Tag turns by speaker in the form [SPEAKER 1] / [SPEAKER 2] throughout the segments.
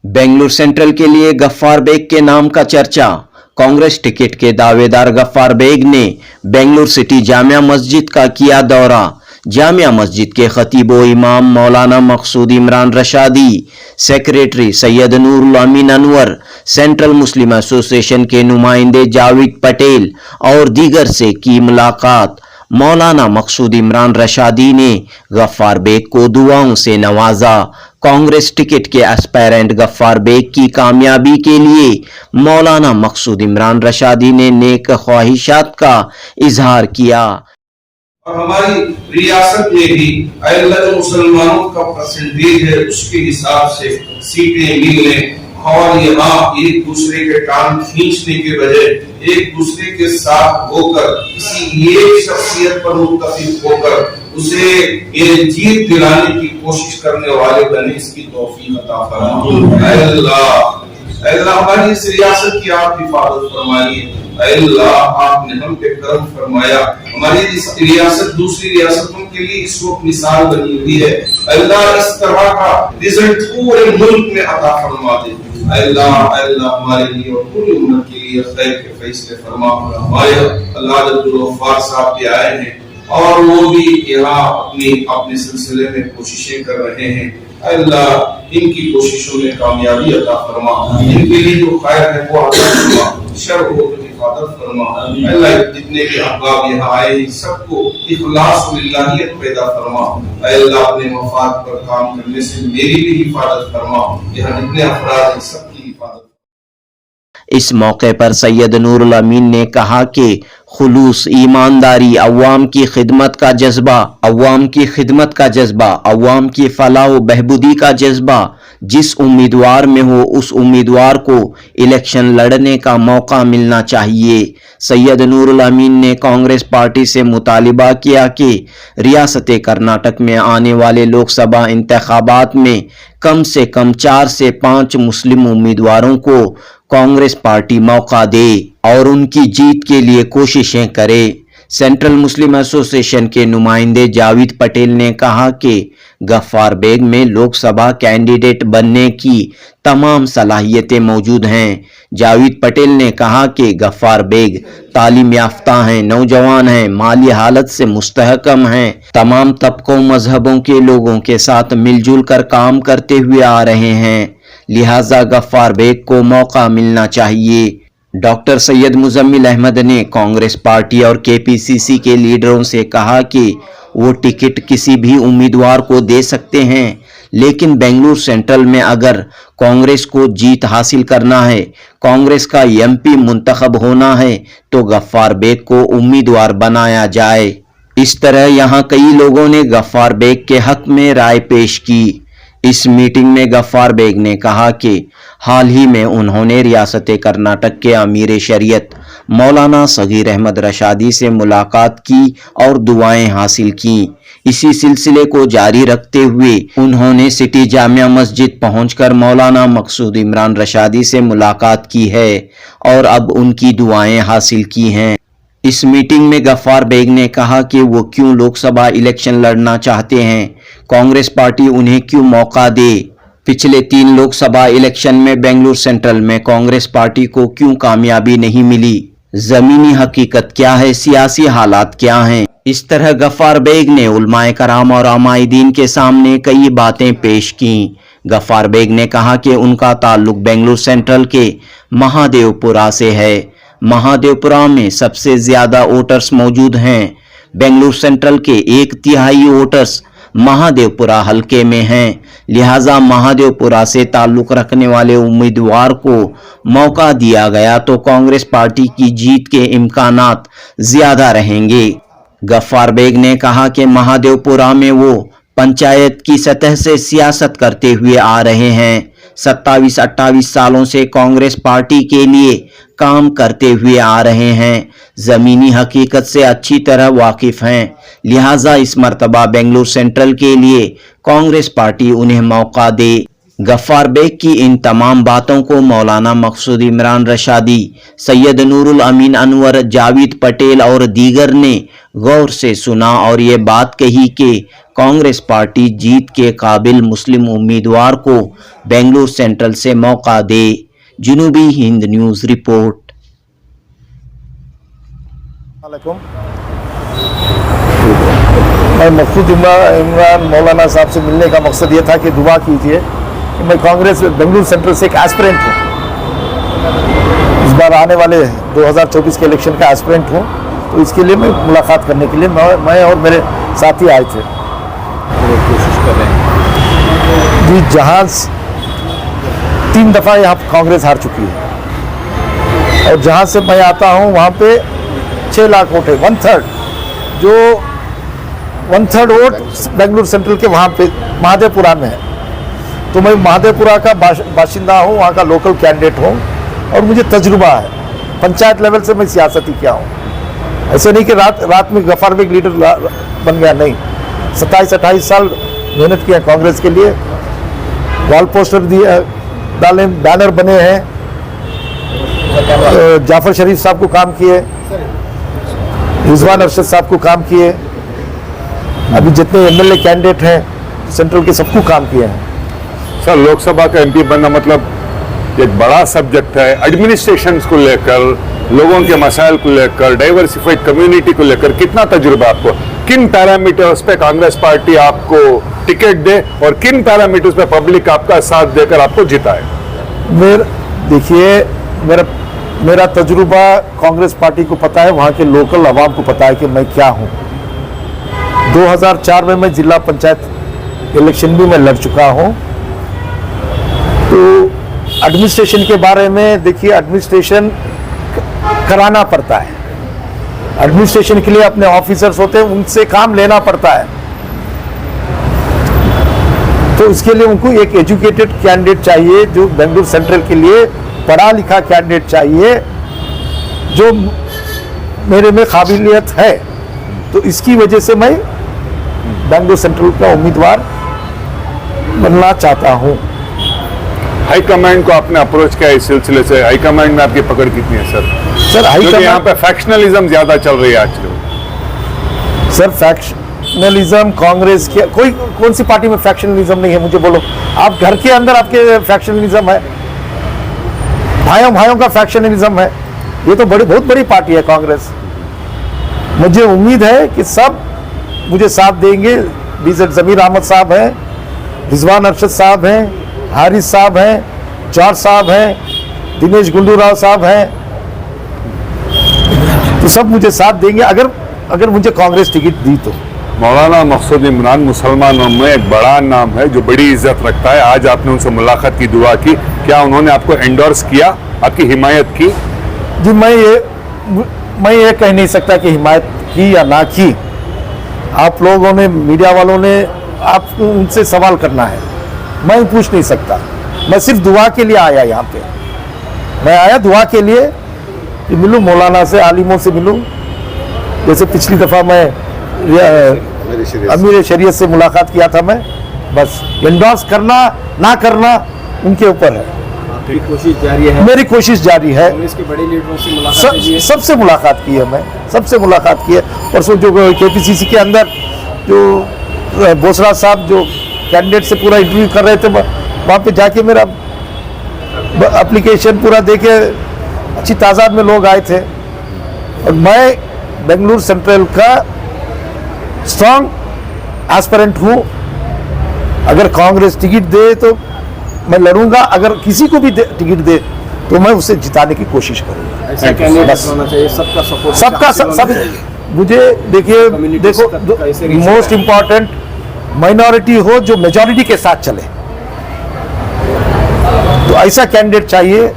[SPEAKER 1] Bengaluru central के लिए Gaffar bag के नाम का चर्चा। कांग्रेस टिकट के दावेदार गफ्फार बेग ने बेंगलुरु सिटी जामिया मस्जिद का किया दौरा। जामिया मस्जिद के खतीब व इमाम मौलाना मकसूद इमरान रशादी, सेक्रेटरी सैयद नूरुल अमीन अनवर, सेंट्रल मुस्लिम एसोसिएशन के नुमाइंदे जावेद पटेल और दीगर से की मुलाकात। मौलाना मकसूद इमरान रशादी ने गफ्फार बेग को दुआओं से नवाजा। कांग्रेस टिकट के एस्पायरेंट गफ्फार बेग की कामयाबी के लिए मौलाना मकसूद इमरान रशादी ने नेक ख्वाहिशात का इजहार किया।
[SPEAKER 2] और हमारी रियासत में भी अल्लाह जो मुसलमानों का परसेंटेज है उसके हिसाब से सीटें मिलने और यहाँ एक दूसरे के टांग खींचने के बजाय एक दूसरे के साथ होकर किसी एक शख्सियत पर मुत्तफिक होकर उसे ये जीत दिलाने की कोशिश करने वाले बने, इसकी तौफीक अता फरमाइए। अल्लाह हमारी इस रियासत की आप हिफाजत फरमाइए। अल्लाह आपने हम पे करम फरमाया। हमारी इस रियासत दूसरी रियासतों के लिए इस वक्त मिसाल बनी हुई है। अल्लाह इस तरह का रिजल्ट पूरे मुल्क में अता फरमा दे। अल्लाह हमारे लिए और पूरी उम्मत के लिए खैर के फैसले फरमा। हमारे अल्लाह अब्दुल गफ्फार साहब भी आए हैं और वो भी यहाँ अपने सिलसिले में कोशिशें कर रहे हैं। अल्लाह इनकी कोशिशों में कामयाबी अता फरमा, इनके लिए जो खैर है वो अता फरमा, शर हो तो हिफाजत फरमा। अल्लाह जितने भी अहबाब यहाँ आए सबको इखलास व लिल्लाहियत पैदा फरमा। अल्लाह अपने मफाद पर काम करने से मेरी भी हिफाजत फरमा। यहाँ जितने अफराद हैं सबकी हिफाजत।
[SPEAKER 1] इस मौके पर सैयद नूरुल अमीन ने कहा कि खुलूस, ईमानदारी, अवाम की खिदमत का जज्बा, अवाम की फलाह व बहबूदी का जज्बा जिस उम्मीदवार में हो उस उम्मीदवार को इलेक्शन लड़ने का मौका मिलना चाहिए। सैयद नूरुल अमीन ने कांग्रेस पार्टी से मुतालिबा किया कि रियासत कर्नाटक में आने वाले लोकसभा इंतखाबात में कम से कम 4 से 5 मुस्लिम उम्मीदवारों को कांग्रेस पार्टी मौका दे और उनकी जीत के लिए कोशिशें करे। सेंट्रल मुस्लिम एसोसिएशन के नुमाइंदे जावेद पटेल ने कहा कि गफ्फार बेग में लोकसभा कैंडिडेट बनने की तमाम सलाहियतें मौजूद हैं। जावेद पटेल ने कहा कि गफ्फार बेग तालीम याफ्ता हैं, नौजवान हैं, माली हालत से मुस्तहकम हैं, तमाम तबकों मजहबों के लोगों के साथ मिलजुल कर काम करते हुए आ रहे हैं, लिहाजा गफ्फार बेग को मौका मिलना चाहिए। डॉक्टर सैयद मुजम्मिल अहमद ने कांग्रेस पार्टी और केपीसीसी के लीडरों से कहा कि वो टिकट किसी भी उम्मीदवार को दे सकते हैं, लेकिन बेंगलुरु सेंट्रल में अगर कांग्रेस को जीत हासिल करना है, कांग्रेस का एमपी मुंतखब होना है, तो गफ्फार बेग को उम्मीदवार बनाया जाए। इस तरह यहाँ कई लोगों ने गफ्फार बेग के हक में राय पेश की। इस मीटिंग में गफ्फार बेग ने कहा कि हाल ही में उन्होंने रियासत कर्नाटक के अमीर शरीयत मौलाना सगीर अहमद रशादी से मुलाकात की और दुआएं हासिल की। इसी सिलसिले को जारी रखते हुए उन्होंने सिटी जामिया मस्जिद पहुंचकर मौलाना मकसूद इमरान रशादी से मुलाकात की है और अब उनकी दुआएं हासिल की हैं। इस मीटिंग में गफ्फार बेग ने कहा कि वो क्यों लोकसभा इलेक्शन लड़ना चाहते हैं, कांग्रेस पार्टी उन्हें क्यों मौका दे। पिछले 3 लोकसभा इलेक्शन में बेंगलुरु सेंट्रल में कांग्रेस पार्टी को क्यों कामयाबी नहीं मिली, जमीनी हकीकत क्या है, सियासी हालात क्या हैं। इस तरह गफ्फार बेग ने उलमाए कराम और आमाइदीन के सामने कई बातें पेश की। गफ्फार बेग ने कहा कि उनका ताल्लुक बेंगलुरु सेंट्रल के महादेवपुरा से है। महादेवपुरा में सबसे ज्यादा वोटर्स मौजूद हैं। बेंगलुरु सेंट्रल के 1/3 वोटर्स महादेवपुरा हलके में हैं, लिहाजा महादेवपुरा से ताल्लुक रखने वाले उम्मीदवार को मौका दिया गया तो कांग्रेस पार्टी की जीत के इम्कानात ज्यादा रहेंगे। गफ्फार बेग ने कहा कि महादेवपुरा में वो पंचायत की सतह से सियासत करते हुए आ रहे हैं, 27-28 सालों से कांग्रेस पार्टी के लिए काम करते हुए आ रहे हैं, जमीनी हकीकत से अच्छी तरह वाकिफ हैं, लिहाजा इस मर्तबा बेंगलुरु सेंट्रल के लिए कांग्रेस पार्टी उन्हें मौका दे। गफ्फार बेग की इन तमाम बातों को मौलाना मकसूद इमरान रशादी, सैयद नूरुल अमीन अनवर, जावेद पटेल और दीगर ने गौर से सुना और ये बात कही कि कांग्रेस पार्टी जीत के काबिल मुस्लिम उम्मीदवार को बेंगलुरु सेंट्रल से मौका दे। जनूबी हिंद न्यूज़ रिपोर्ट।
[SPEAKER 3] मैं मकसूद इमरान मौलाना साहब से मिलने का मकसद ये था कि दुआ कीजिए कि मैं कांग्रेस बेंगलुरु सेंट्रल से एक एस्पिरेंट हूँ, इस बार आने वाले 2024 के इलेक्शन का एस्पिरेंट हूँ, तो इसके लिए मैं मुलाकात करने के लिए मैं और मेरे साथी आए थे।
[SPEAKER 4] कोशिश कर रहे हैं
[SPEAKER 3] जी, जहाँ 3 दफ़ा यहाँ कांग्रेस हार चुकी है और जहाँ से मैं आता हूँ वहाँ पे 6 लाख वोट है, 1/3 जो 1/3 वोट बेंगलुरु सेंट्रल के वहाँ पे महादेवपुरा में है। तो मैं महादेवपुरा का बाशिंदा हूँ, वहाँ का लोकल कैंडिडेट हूँ और मुझे तजुर्बा है। पंचायत लेवल से मैं सियासत ही किया हूँ। ऐसे नहीं कि रात में गफार में लीडर बन गया, नहीं। 27-28 साल मेहनत किया कांग्रेस के लिए, वॉल पोस्टर दिए, डाले, बैनर बने हैं, जाफर शरीफ साहब को काम किए, रिजवान अरशद साहब को काम किए, अभी जितने एमएलए कैंडिडेट हैं सेंट्रल के सबको काम किए हैं।
[SPEAKER 4] सर, लोकसभा का एमपी बनना मतलब एक बड़ा सब्जेक्ट है। एडमिनिस्ट्रेशन को लेकर, लोगों के मसाइल को लेकर, डाइवर्सिफाइड कम्युनिटी को लेकर कितना तजुर्बा आपको? किन पैरामीटर्स पे कांग्रेस पार्टी आपको टिकट दे और किन पैरामीटर्स पे पब्लिक आपका साथ देकर आपको जिताए?
[SPEAKER 3] देखिए, मेरा तजुर्बा कांग्रेस पार्टी को पता है, वहाँ के लोकल अवाम को पता है कि मैं क्या हूँ। 2004 में मैं जिला पंचायत इलेक्शन भी मैं लड़ चुका हूँ। तो एडमिनिस्ट्रेशन के बारे में देखिए, एडमिनिस्ट्रेशन कराना पड़ता है। एडमिनिस्ट्रेशन के लिए अपने ऑफिसर्स होते हैं, उनसे काम लेना पड़ता है। तो इसके लिए उनको एक एजुकेटेड कैंडिडेट चाहिए, जो बेंगलुरु सेंट्रल के लिए पढ़ा लिखा कैंडिडेट चाहिए, जो मेरे में काबिलियत है। तो इसकी वजह से मैं बेंगलुरु सेंट्रल का उम्मीदवार बनना चाहता हूं।
[SPEAKER 4] हाईकमांड को आपने अप्रोच किया इस सिलसिले से? हाईकमांड में आपकी पकड़ कितनी है सर?
[SPEAKER 3] सर, हाईकमांड
[SPEAKER 4] यहाँ पे फैक्शनलिज्म ज्यादा चल रही है आजकल।
[SPEAKER 3] सर, फैक्शनलिज्म कांग्रेस के कौन सी पार्टी में फैक्शनलिज्म नहीं है? मुझे बोलो। आप घर के अंदर आपके फैक्शनलिज्म है, भाइयों का फैक्शनलिज्म है। ये तो बहुत बड़ी पार्टी है कांग्रेस। मुझे उम्मीद है कि सब मुझे साथ देंगे। बीजेड जमीर अहमद साहब हैं, रिजवान अरशद साहब हैं, हारिस साहब हैं, जॉर्ज साहब हैं, दिनेश गुंडूराव साहब हैं, तो सब मुझे साथ देंगे अगर मुझे कांग्रेस टिकट दी तो।
[SPEAKER 4] मौलाना मकसूद इमरान मुसलमानों में एक बड़ा नाम है जो बड़ी इज्जत रखता है। आज आपने उनसे मुलाकात की, दुआ की, क्या उन्होंने आपको एंडोर्स किया, आपकी हिमायत की?
[SPEAKER 3] जी, मैं ये कह नहीं सकता कि हिमायत की या ना की। आप लोगों ने, मीडिया वालों ने, आपको उनसे सवाल करना है, मैं पूछ नहीं सकता। मैं सिर्फ दुआ के लिए आया यहाँ पे। मैं आया दुआ के लिए कि मिलूं मौलाना से, आलिमों से मिलूं। जैसे पिछली दफ़ा मैं अमीर शरीयत से मुलाकात किया था मैं। बस एंडोर्स करना ना करना उनके ऊपर है।
[SPEAKER 5] आपकी कोशिश जारी है? मेरी
[SPEAKER 3] कोशिश जारी है।
[SPEAKER 5] कांग्रेस के बड़े लीडरों से मुलाकात की है?
[SPEAKER 3] सबसे मुलाकात की है, मैं सबसे मुलाकात की है। परसों जो केपीसीसी के अंदर जो बोसरा साहब जो कैंडिडेट से पूरा इंटरव्यू कर रहे थे, वहाँ पे जाके मेरा एप्लीकेशन पूरा देके अच्छी तादाद में लोग आए थे। और मैं बेंगलुरु सेंट्रल का स्ट्रॉन्ग एस्पिरेंट हूँ। अगर कांग्रेस टिकट दे तो मैं लड़ूंगा, अगर किसी को भी टिकट दे तो मैं उसे जिताने की कोशिश करूंगा।
[SPEAKER 5] ऐसा कैंडिडेट होना चाहिए, सबका सपोर्ट,
[SPEAKER 3] सब मुझे देखिए, देखो, मोस्ट इम्पॉर्टेंट माइनॉरिटी हो जो मेजॉरिटी के साथ चले, तो ऐसा कैंडिडेट चाहिए।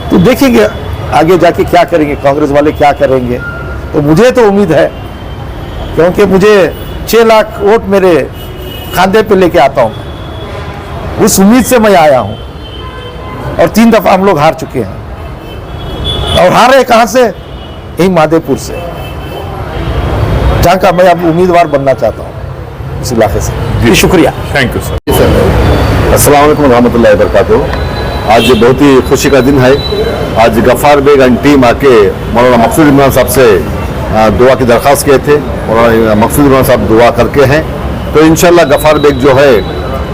[SPEAKER 3] तो देखेंगे आगे जाके क्या करेंगे कांग्रेस वाले, क्या करेंगे। तो मुझे तो उम्मीद है, क्योंकि मुझे 6 लाख वोट मेरे खांदे पे लेके आता हूं, उस उम्मीद से मैं आया हूं। और 3 दफा हम लोग हार चुके हैं, और हारे कहां से? यही माधेपुर से, जहां का मैं अब उम्मीदवार बनना चाहता हूं, इस इलाके से। शुक्रिया,
[SPEAKER 4] थैंक यू सर।
[SPEAKER 6] अस्सलाम वालेकुम रहमतुल्लाहि व बरकातुहू। आज बहुत ही खुशी का दिन है। आज गफ्फार बेग एंड टीम आके मौलाना मकसूद इमरान साहब से दुआ की दरख्वास्त किए थे। मौलाना मकसूद इमरान साहब दुआ करके हैं तो इंशाल्लाह गफार बेग जो है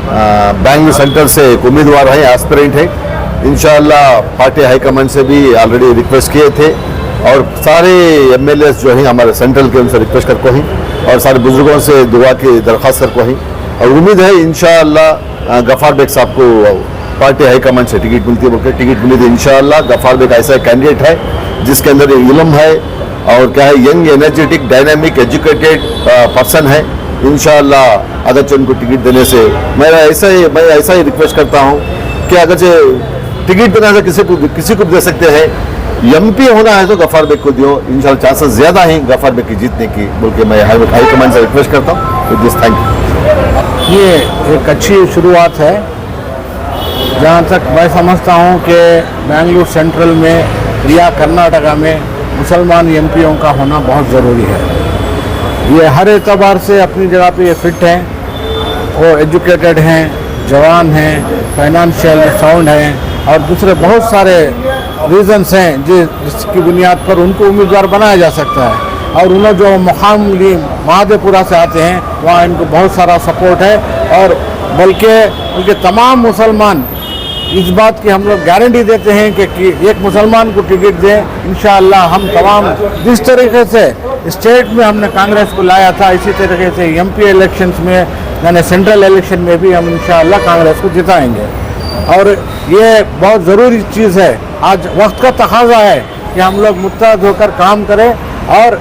[SPEAKER 6] बैंगलोर सेंट्रल से एक उम्मीदवार है, एस्पिरेंट है। इंशाल्लाह पार्टी हाईकमांड से भी ऑलरेडी रिक्वेस्ट किए थे और सारे एमएलए जो हैं हमारे सेंट्रल के उनसे रिक्वेस्ट करको हैं और सारे बुजुर्गों से दुआ की दरख्वास्त करको हैं और उम्मीद है इंशाल्लाह गफार बेग साहब को पार्टी हाईकमांड से टिकट मिलती है, बोलकर टिकट मिली थी। इंशाल्लाह गफार बेग ऐसा कैंडिडेट है जिसके अंदर इल्म है और क्या है, young energetic dynamic educated person है। इंशाल्लाह अगर उनको टिकट देने से मैं ऐसा ही रिक्वेस्ट करता हूँ कि अगर टिकट देना से किसी को दे सकते हैं, एमपी होना है तो गफार बेग को दियो। इंशाल्लाह चांसेस ज्यादा हैं गफार बेग की जीतने की, बोल के मैं हाईकमांड से रिक्वेस्ट करता हूँ। With this thank you.
[SPEAKER 3] ये एक अच्छी शुरुआत है। जहाँ तक मैं समझता हूँ कि बेंगलुरु सेंट्रल में या कर्नाटका में मुसलमान एमपीओ का होना बहुत ज़रूरी है। ये हर एतबार से अपनी जगह पे ये फिट हैं, वो एजुकेटेड हैं, जवान हैं, फाइनेंशियल साउंड हैं और दूसरे बहुत सारे रीजंस हैं जिसकी बुनियाद पर उनको उम्मीदवार बनाया जा सकता है। और उन्हें जो मुकाम महादेपुरा से आते हैं वहाँ इनको बहुत सारा सपोर्ट है और बल्कि तमाम मुसलमान इस बात की हम लोग गारंटी देते हैं कि एक मुसलमान को टिकट दें। इंशाअल्लाह हम तमाम जिस तरीके से स्टेट में हमने कांग्रेस को लाया था, इसी तरीके से एमपी इलेक्शंस में यानी सेंट्रल इलेक्शन में भी हम इंशाअल्लाह कांग्रेस को जिताएंगे। और ये बहुत ज़रूरी चीज़ है, आज वक्त का तकाजा है कि हम लोग मुत्तहद होकर काम करें और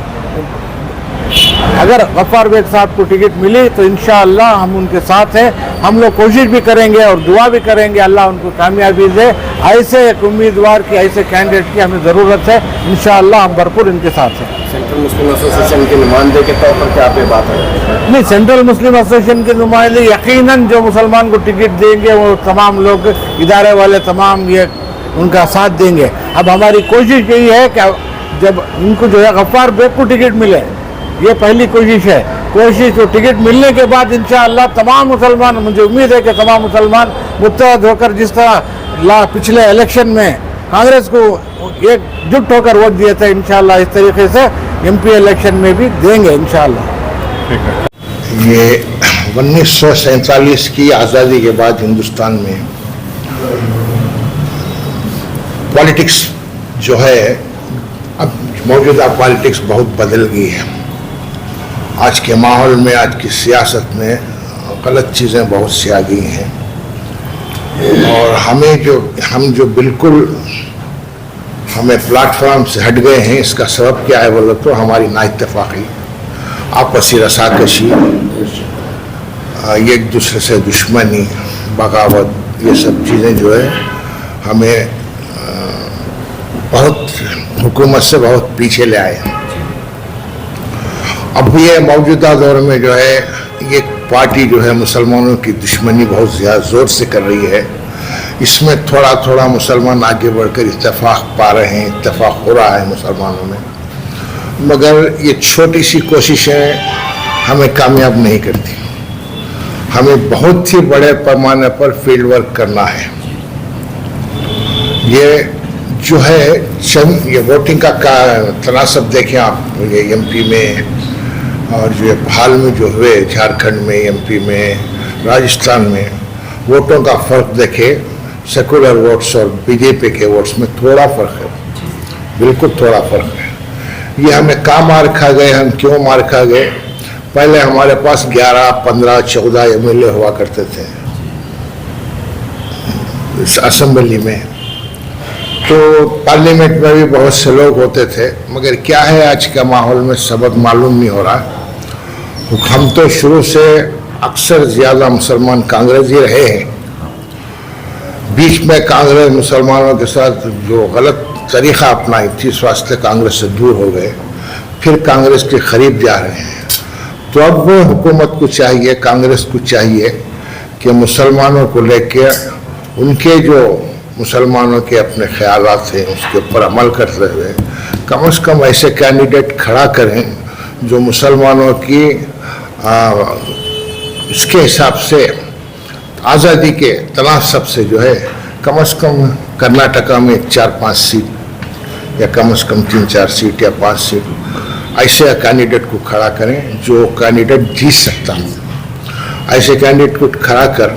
[SPEAKER 3] अगर गफ्फार बेग साहब को टिकट मिली तो इंशाअल्लाह हम उनके साथ हैं। हम लोग कोशिश भी करेंगे और दुआ भी करेंगे अल्लाह उनको कामयाबी दे। ऐसे एक उम्मीदवार की, ऐसे कैंडिडेट की हमें ज़रूरत है। इंशाअल्लाह हम भरपूर इनके साथ हैं।
[SPEAKER 5] सेंट्रल मुस्लिम एसोसिएशन के नुमाइंदे के तौर पर क्या आप ये बात है?
[SPEAKER 3] नहीं, सेंट्रल मुस्लिम एसोसिएशन के नुमाइंदे यकीनन जो मुसलमान को टिकट देंगे वो तमाम लोग, इदारे वाले तमाम ये उनका साथ देंगे। अब हमारी कोशिश यही है कि जब इनको जो है गफ्फार बेग को टिकट मिले, ये पहली कोशिश है। कोशिश तो टिकट मिलने के बाद इंशाअल्लाह तमाम मुसलमान, मुझे उम्मीद है कि तमाम मुसलमान मुत्तहद होकर जिस तरह पिछले इलेक्शन में कांग्रेस को एकजुट होकर वोट दिए थे, इंशाअल्लाह इस तरीके से एमपी इलेक्शन में भी देंगे इंशाअल्लाह।
[SPEAKER 7] ये 1947 की आज़ादी के बाद हिंदुस्तान में पॉलिटिक्स जो है, अब मौजूदा पॉलिटिक्स बहुत बदल गई है। आज के माहौल में, आज की सियासत में गलत चीज़ें बहुत सी आ गई हैं और हम जो बिल्कुल हमें प्लेटफॉर्म से हट गए हैं, इसका सबब क्या है बोलो तो हमारी नाइत्तेफाकी, आपसी रसाकशी, एक दूसरे से दुश्मनी, बगावत, ये सब चीज़ें जो है हमें बहुत हुकूमत से बहुत पीछे ले आए। अब ये मौजूदा दौर में जो है ये पार्टी जो है मुसलमानों की दुश्मनी बहुत ज़्यादा ज़ोर से कर रही है। इसमें थोड़ा थोड़ा मुसलमान आगे बढ़कर इत्तेफाक पा रहे हैं, इत्तेफाक हो रहा है मुसलमानों में, मगर ये छोटी सी कोशिशें हमें कामयाब नहीं करती। हमें बहुत ही बड़े पैमाने पर फील्ड वर्क करना है। ये जो है ये वोटिंग का तनासब देखें आप, ये एमपी में और जो हाल में जो हुए झारखंड में, एमपी में, राजस्थान में वोटों का फ़र्क देखें, सेकुलर वोट्स और बीजेपी के वोट्स में थोड़ा फ़र्क है, बिल्कुल थोड़ा फ़र्क है। ये हमें कहाँ मार खा गए, हम क्यों मार खा गए? पहले हमारे पास 11, 15, 14 एमएलए हुआ करते थे इस असेंबली में, तो पार्लियामेंट में भी बहुत से लोग होते थे, मगर क्या है आज का माहौल में सबक मालूम नहीं हो रहा। हम तो शुरू से अक्सर ज़्यादा मुसलमान कांग्रेस ही रहे हैं। बीच में कांग्रेस मुसलमानों के साथ जो गलत तरीक़ा अपनाई थी, इस वास्ते कांग्रेस से दूर हो गए, फिर कांग्रेस के करीब जा रहे हैं। तो अब हुकूमत को चाहिए, कांग्रेस को चाहिए कि मुसलमानों को लेकर उनके जो मुसलमानों के अपने ख्यालात हैं उसके ऊपर अमल करते हुए कम से कम ऐसे कैंडिडेट खड़ा करें जो मुसलमानों की इसके हिसाब से आज़ादी के तनासब से जो है कम से कम कर्नाटका में 4-5 सीट या कम से कम 3-4 सीट या 5 सीट ऐसे कैंडिडेट को खड़ा करें जो कैंडिडेट जीत सकता है। ऐसे कैंडिडेट को खड़ा कर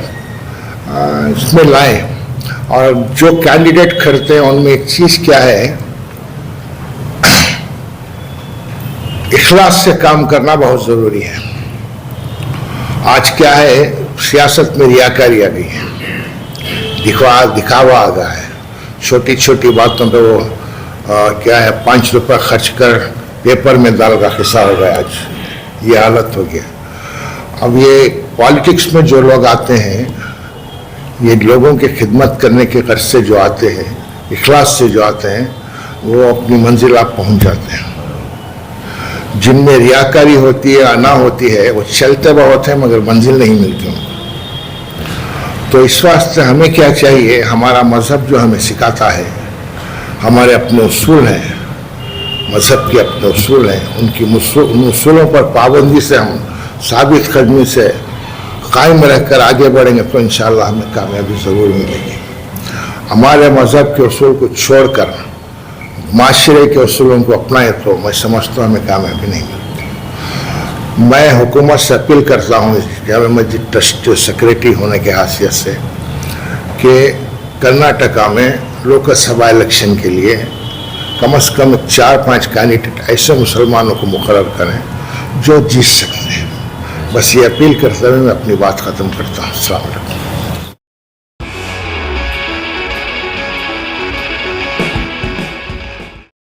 [SPEAKER 7] इसमें लाएं। और जो कैंडिडेट खड़ते हैं उनमें एक चीज़ क्या है, इखलास से काम करना बहुत ज़रूरी है। आज क्या है, सियासत में रियाकारी आ गई है, दिखावा आ गया है। छोटी छोटी बातों पे वो क्या है 5 रुपये खर्च कर पेपर में दाल का खिस्सा हो गया, आज ये हालत हो गया। अब ये पॉलिटिक्स में जो लोग आते हैं, ये लोगों की खिदमत करने के कर्ज से जो आते हैं, इखलास से जो आते हैं, वो अपनी मंजिल आप पहुंच जाते हैं। जिनमें रियाकारी होती है, अना होती है, वो चलते बहुत हैं मगर मंजिल नहीं मिलती उनको। तो इस वास्ते हमें क्या चाहिए, हमारा मज़हब जो हमें सिखाता है, हमारे अपने उसूल हैं, मज़हब के अपने उसूल हैं, उन उसूलों पर पाबंदी से हम साबित कदमी से कायम रहकर आगे बढ़ेंगे तो इंशाअल्लाह हमें कामयाबी ज़रूर मिलेगी। हमारे मज़हब के उसूल को छोड़कर माशरे के उसूलों को अपनाए तो मैं समझता हूँ हमें कामयाबी नहीं मिलती। मैं हुकूमत से अपील करता हूँ जामे मस्जिद ट्रस्ट सेक्रेटरी होने के हैसियत से कि कर्नाटका में लोकसभा इलेक्शन के लिए कम से कम 4-5 कैंडिडेट ऐसे मुसलमानों को मुकर्रर करें जो जीत सकते हैं। बस ये अपील करते हुए मैं अपनी बात ख़त्म करता हूँ। अस्सलाम वालेकुम।